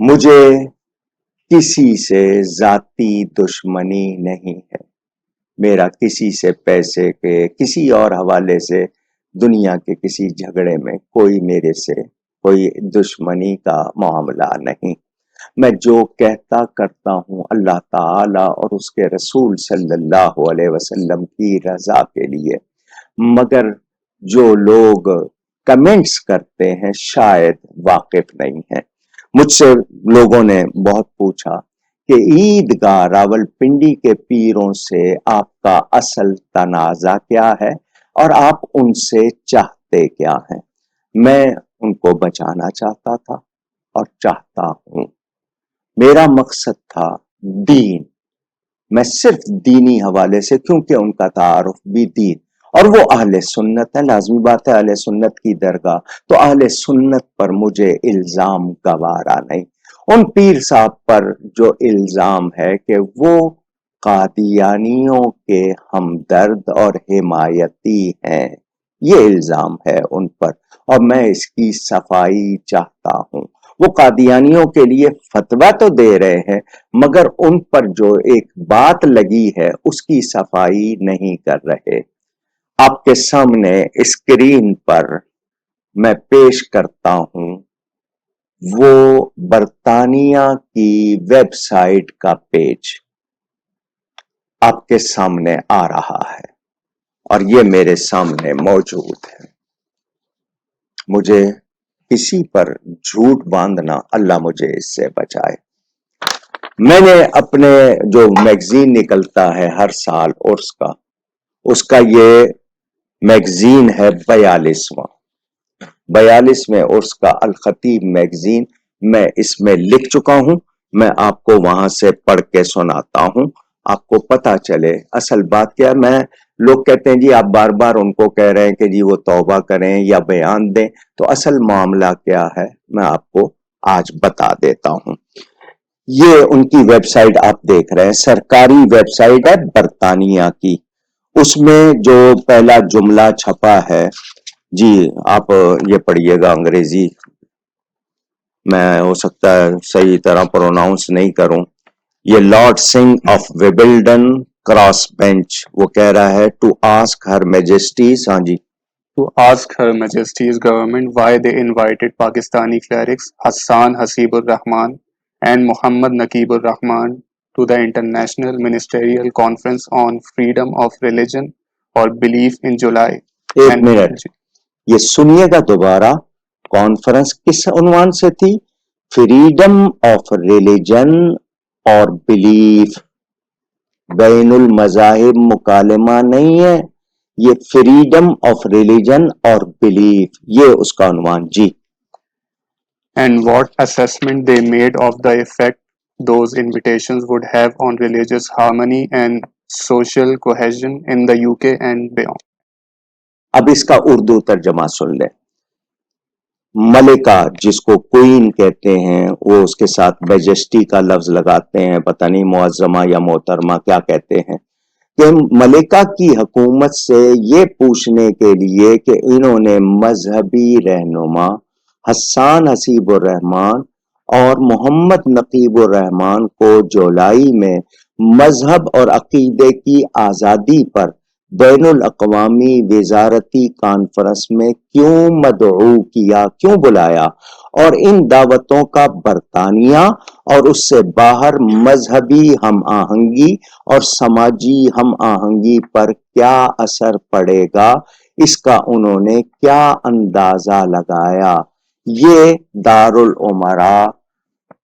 مجھے کسی سے ذاتی دشمنی نہیں ہے. میرا کسی سے پیسے کے کسی اور حوالے سے دنیا کے کسی جھگڑے میں کوئی میرے سے کوئی دشمنی کا معاملہ نہیں. میں جو کہتا کرتا ہوں اللہ تعالی اور اس کے رسول صلی اللہ علیہ وسلم کی رضا کے لیے. مگر جو لوگ کمنٹس کرتے ہیں شاید واقف نہیں ہیں. مجھ سے لوگوں نے بہت پوچھا کہ عیدگاہ راولپنڈی کے پیروں سے آپ کا اصل تنازع کیا ہے اور آپ ان سے چاہتے کیا ہیں. میں ان کو بچانا چاہتا تھا اور چاہتا ہوں. میرا مقصد تھا دین. میں صرف دینی حوالے سے، کیونکہ ان کا تعارف بھی دین اور وہ اہل سنت ہے، لازمی بات ہے اہل سنت کی درگاہ، تو اہل سنت پر مجھے الزام گوارا نہیں. ان پیر صاحب پر جو الزام ہے کہ وہ قادیانیوں کے ہمدرد اور حمایتی ہیں، یہ الزام ہے ان پر اور میں اس کی صفائی چاہتا ہوں. وہ قادیانیوں کے لیے فتویٰ تو دے رہے ہیں مگر ان پر جو ایک بات لگی ہے اس کی صفائی نہیں کر رہے. آپ کے سامنے اسکرین پر میں پیش کرتا ہوں وہ برطانیہ کی ویب سائٹ کا پیج آپ کے سامنے آ رہا ہے اور یہ میرے سامنے موجود ہے. مجھے کسی پر جھوٹ باندھنا، اللہ مجھے اس سے بچائے. میں نے اپنے جو میگزین نکلتا ہے ہر سال اس کا یہ میگزین ہے 42واں عرس کا الخطیب میگزین. میں اس میں لکھ چکا ہوں، میں آپ کو وہاں سے پڑھ کے سناتا ہوں، آپ کو پتا چلے اصل بات کیا. میں لوگ کہتے ہیں جی آپ بار بار ان کو کہہ رہے ہیں کہ جی وہ توبہ کریں یا بیان دیں، تو اصل معاملہ کیا ہے میں آپ کو آج بتا دیتا ہوں. یہ ان کی ویب سائٹ آپ دیکھ رہے ہیں، سرکاری ویب سائٹ ہے برطانیہ کی. اس میں جو پہلا جملہ چھپا ہے، جی آپ یہ پڑھیے گا، انگریزی میں ہو سکتا ہے صحیح طرح پروناؤنس نہیں کروں. یہ Lord Singh of Wimbledon cross bench وہ کہہ رہا ہے ٹو آسک ہر میجسٹیز، ہاں جی، to ask Her Majesty's government why they invited Pakistani clerics Hassan Hasibur Rahman and Muhammad Naqibur Rahman to the International Ministerial Conference on Freedom of Religion or Belief in July. ایک minute یہ سنیے گا دوبارہ. Conference کس عنوان سے تھی؟ Freedom of religion اور belief. بین المذاہب مکالمہ نہیں ہے، یہ فریڈم آف ریلیجن اور بلیف، یہ اس کا عنوان. جی and what assessment they made of the effect those invitations would have on religious harmony and social cohesion in the UK and beyond. اب اس کا اردو ترجمہ سن لیں. ملکہ جس کو کوئین کہتے ہیں، وہ اس کے ساتھ میجسٹی کا لفظ لگاتے ہیں، پتہ نہیں معظمہ یا محترمہ کیا کہتے ہیں، کہ ملکہ کی حکومت سے یہ پوچھنے کے لیے کہ انہوں نے مذہبی رہنما حسان حسیب الرحمان اور محمد نقیب الرحمان کو جولائی میں مذہب اور عقیدے کی آزادی پر بین الاقوامی وزارتی کانفرنس میں کیوں مدعو کیا، کیوں بلایا، اور ان دعوتوں کا برطانیہ اور اس سے باہر مذہبی ہم آہنگی اور سماجی ہم آہنگی پر کیا اثر پڑے گا، اس کا انہوں نے کیا اندازہ لگایا. یہ دارالعمراء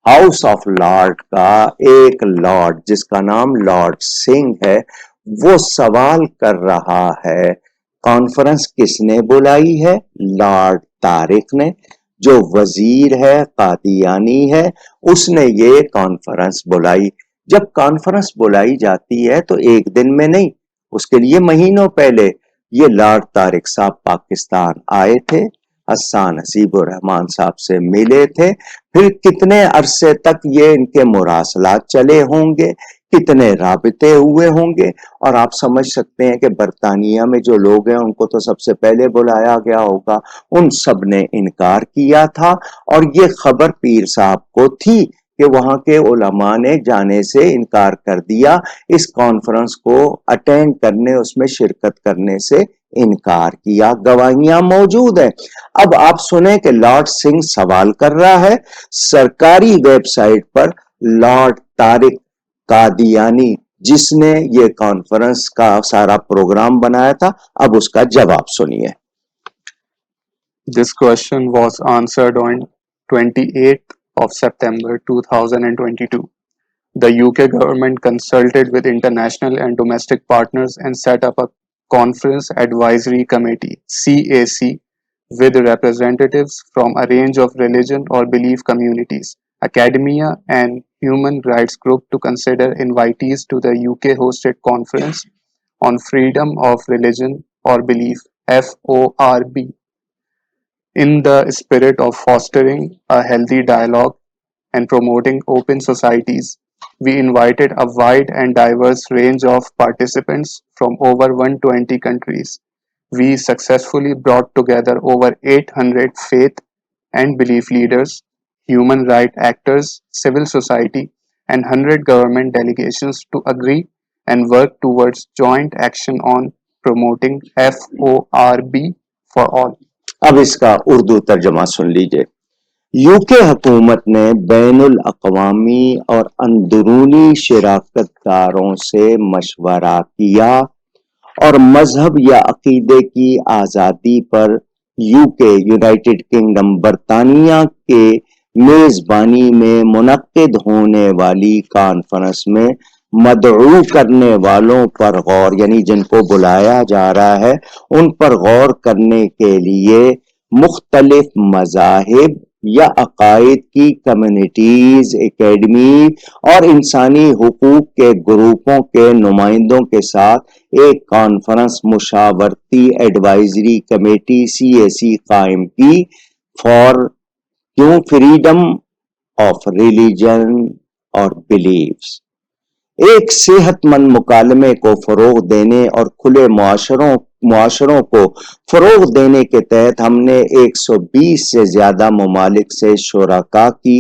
ہاؤس آف لارڈ کا ایک لارڈ جس کا نام لارڈ سنگھ ہے وہ سوال کر رہا ہے کانفرنس کس نے بلائی ہے؟ لارڈ طارق نے، جو وزیر ہے قادیانی ہے، اس نے یہ کانفرنس بلائی. جب کانفرنس بلائی جاتی ہے تو ایک دن میں نہیں، اس کے لیے مہینوں پہلے یہ لارڈ طارق صاحب پاکستان آئے تھے، حسان حسیب الرحمان صاحب سے ملے تھے، پھر کتنے عرصے تک یہ ان کے مراسلات چلے ہوں گے، کتنے رابطے ہوئے ہوں گے. اور آپ سمجھ سکتے ہیں کہ برطانیہ میں جو لوگ ہیں ان کو تو سب سے پہلے بلایا گیا ہوگا, ان سب نے انکار کیا تھا. اور یہ خبر پیر صاحب کو تھی کہ وہاں کے علماء نے جانے سے انکار کر دیا, اس کانفرنس کو اٹینڈ کرنے, اس میں شرکت کرنے سے انکار کیا. گواہیاں موجود ہیں. اب آپ سنیں کہ لارڈ سنگھ سوال کر رہا ہے سرکاری ویب سائٹ پر. لارڈ طارق قادیانی جس نے یہ کانفرنس کا سارا پروگرام بنایا تھا, اب اس کا جواب سنیے. This question was answered on 28th of September 2022. The UK government consulted with international and domestic partners and set up a Conference Advisory Committee (CAC) with representatives from a range of religion or belief communities, academia, and human rights groups to consider invitees to the UK-hosted Conference on Freedom of Religion or Belief (FORB). In the spirit of fostering a healthy dialogue and promoting open societies, we invited a wide and diverse range of participants from over 120 countries. We successfully brought together over 800 faith and belief leaders, human rights actors, civil society, and 100 government delegations to agree and work towards joint action on promoting FORB for all. اب اس کا اردو ترجمہ سن لیجئے. UK حکومت نے بین الاقوامی اور اندرونی شراکت داروں سے مشورہ کیا اور مذہب یا عقیدے کی آزادی پر یوکے یونائٹڈ کنگڈم برطانیہ کے میزبانی میں منعقد ہونے والی کانفرنس میں مدعو کرنے والوں پر غور, یعنی جن کو بلایا جا رہا ہے ان پر غور کرنے کے لیے مختلف مذاہب یا عقائد کی کمیونٹیز, اکیڈمی اور انسانی حقوق کے گروپوں کے نمائندوں کے ساتھ ایک کانفرنس مشاورتی ایڈوائزری کمیٹی CAC قائم کی فار فریڈم آف ریلیجن اور بلیفس. ایک صحت مند مکالمے کو فروغ دینے اور کھلے معاشروں کو فروغ دینے کے تحت ہم نے 120 سے زیادہ ممالک سے شرکاء کی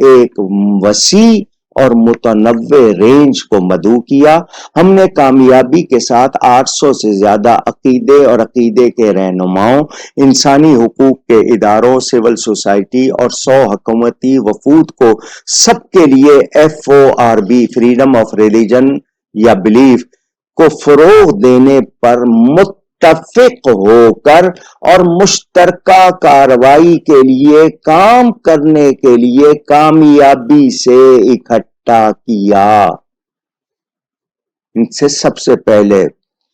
ایک وسیع اور متنوع رینج کو مدعو کیا. ہم نے کامیابی کے ساتھ 800 سے زیادہ عقیدے اور عقیدے کے رہنماؤں, انسانی حقوق کے اداروں, سول سوسائٹی اور 100 حکومتی وفود کو سب کے لیے FORB فریڈم آف ریلیجن یا بلیف کو فروغ دینے پر متفق ہو کر اور مشترکہ کارروائی کے لیے کام کرنے کے لیے کامیابی سے اکٹھا کیا. ان سے سب سے پہلے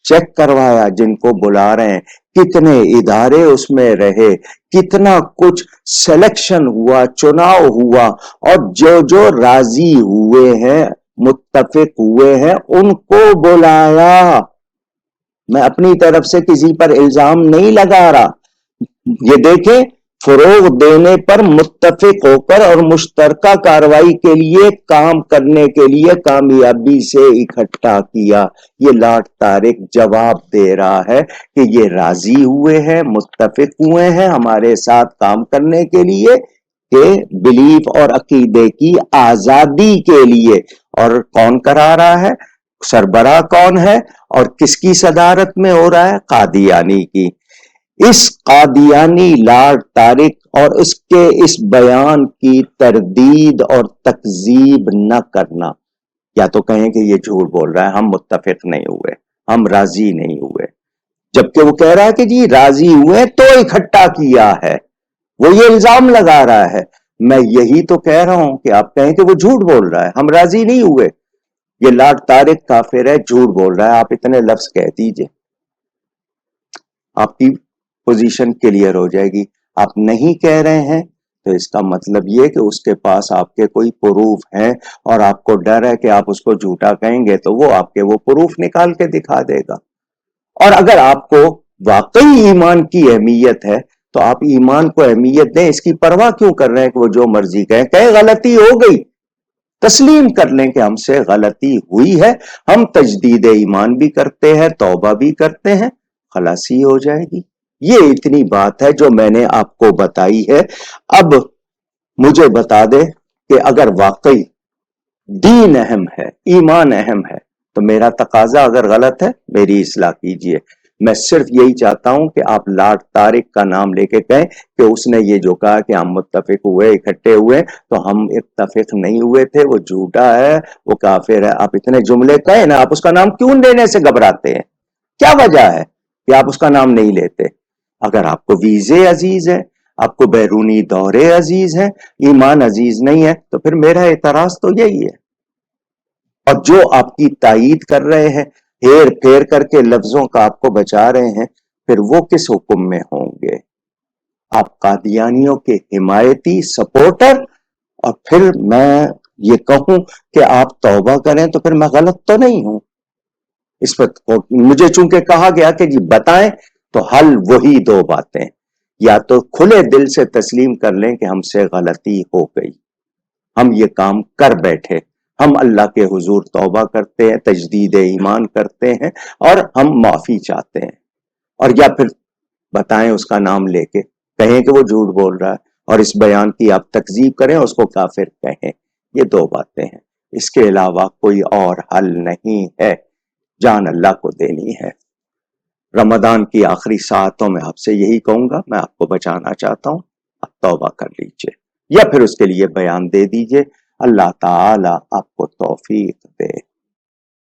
چیک کروایا جن کو بلا رہے ہیں کتنے ادارے اس میں رہے, کتنا کچھ سلیکشن ہوا, چناؤ ہوا, اور جو راضی ہوئے ہیں, متفق ہوئے ہیں, ان کو بلایا. میں اپنی طرف سے کسی پر الزام نہیں لگا رہا. یہ دیکھیں, فروغ دینے پر متفق ہو کر اور مشترکہ کارروائی کے لیے کام کرنے کے لیے کامیابی سے اکٹھا کیا. یہ لارڈ طارق جواب دے رہا ہے کہ یہ راضی ہوئے ہیں, متفق ہوئے ہیں ہمارے ساتھ کام کرنے کے لیے کہ بلیف اور عقیدے کی آزادی کے لیے. اور کون کرا رہا ہے, سربراہ کون ہے اور کس کی صدارت میں ہو رہا ہے؟ قادیانی کی. اس قادیانی لارڈ طارق اور اس کے اس بیان کی تردید اور تکذیب نہ کرنا, یا تو کہیں کہ یہ جھوٹ بول رہا ہے, ہم متفق نہیں ہوئے, ہم راضی نہیں ہوئے, جبکہ وہ کہہ رہا ہے کہ جی راضی ہوئے تو اکٹھا کیا ہے. وہ یہ الزام لگا رہا ہے. میں یہی تو کہہ رہا ہوں کہ آپ کہیں کہ وہ جھوٹ بول رہا ہے, ہم راضی نہیں ہوئے. یہ لارڈ طارق کافر ہے, جھوٹ بول رہا ہے. آپ اتنے لفظ کہہ دیجئے, آپ کی پوزیشن کلیئر ہو جائے گی. آپ نہیں کہہ رہے ہیں تو اس کا مطلب یہ کہ اس کے پاس آپ کے کوئی پروف ہیں اور آپ کو ڈر ہے کہ آپ اس کو جھوٹا کہیں گے تو وہ آپ کے وہ پروف نکال کے دکھا دے گا. اور اگر آپ کو واقعی ایمان کی اہمیت ہے تو آپ ایمان کو اہمیت دیں. اس کی پرواہ کیوں کر رہے ہیں کہ وہ جو مرضی کہیں غلطی ہو گئی, تسلیم کر لیں کہ ہم سے غلطی ہوئی ہے، ہم تجدید ایمان بھی کرتے ہیں، توبہ بھی کرتے ہیں، خلاصی ہو جائے گی۔ یہ اتنی بات ہے جو میں نے آپ کو بتائی ہے۔ اب مجھے بتا دے کہ اگر واقعی دین اہم ہے، ایمان اہم ہے، تو میرا تقاضا اگر غلط ہے میری اصلاح کیجئے۔ میں صرف یہی چاہتا ہوں کہ آپ لاٹ طارق کا نام لے کے کہیں کہ اس نے یہ جو کہا کہ ہم متفق ہوئے، اکٹھے ہوئے، تو ہم اتفق نہیں ہوئے تھے، وہ جھوٹا ہے، وہ کافر ہے۔ آپ اتنے جملے کہیں نا، آپ اس کا نام کیوں لینے سے گھبراتے ہیں؟ کیا وجہ ہے کہ آپ اس کا نام نہیں لیتے؟ اگر آپ کو ویزے عزیز ہے، آپ کو بیرونی دورے عزیز ہیں، ایمان عزیز نہیں ہے، تو پھر میرا اعتراض تو یہی ہے۔ اور جو آپ کی تائید کر رہے ہیں، ہیر پھیر کر کے لفظوں کا آپ کو بچا رہے ہیں، پھر وہ کس حکم میں ہوں گے؟ آپ قادیانیوں کے حمایتی سپورٹر، اور پھر میں یہ کہوں کہ آپ توبہ کریں تو پھر میں غلط تو نہیں ہوں؟ اس پر مجھے چونکہ کہا گیا کہ جی بتائیں، تو حل وہی دو باتیں، یا تو کھلے دل سے تسلیم کر لیں کہ ہم سے غلطی ہو گئی، ہم یہ کام کر بیٹھے، ہم اللہ کے حضور توبہ کرتے ہیں، تجدید ایمان کرتے ہیں، اور ہم معافی چاہتے ہیں، اور یا پھر بتائیں اس کا نام لے کے کہیں کہ وہ جھوٹ بول رہا ہے، اور اس بیان کی آپ تکذیب کریں، اس کو کافر کہیں۔ یہ دو باتیں ہیں، اس کے علاوہ کوئی اور حل نہیں ہے۔ جان اللہ کو دینی ہے۔ رمضان کی آخری ساعتوں میں آپ سے یہی کہوں گا، میں آپ کو بچانا چاہتا ہوں، آپ توبہ کر لیجئے، یا پھر اس کے لیے بیان دے دیجئے۔ اللہ تعالی آپ کو توفیق دے۔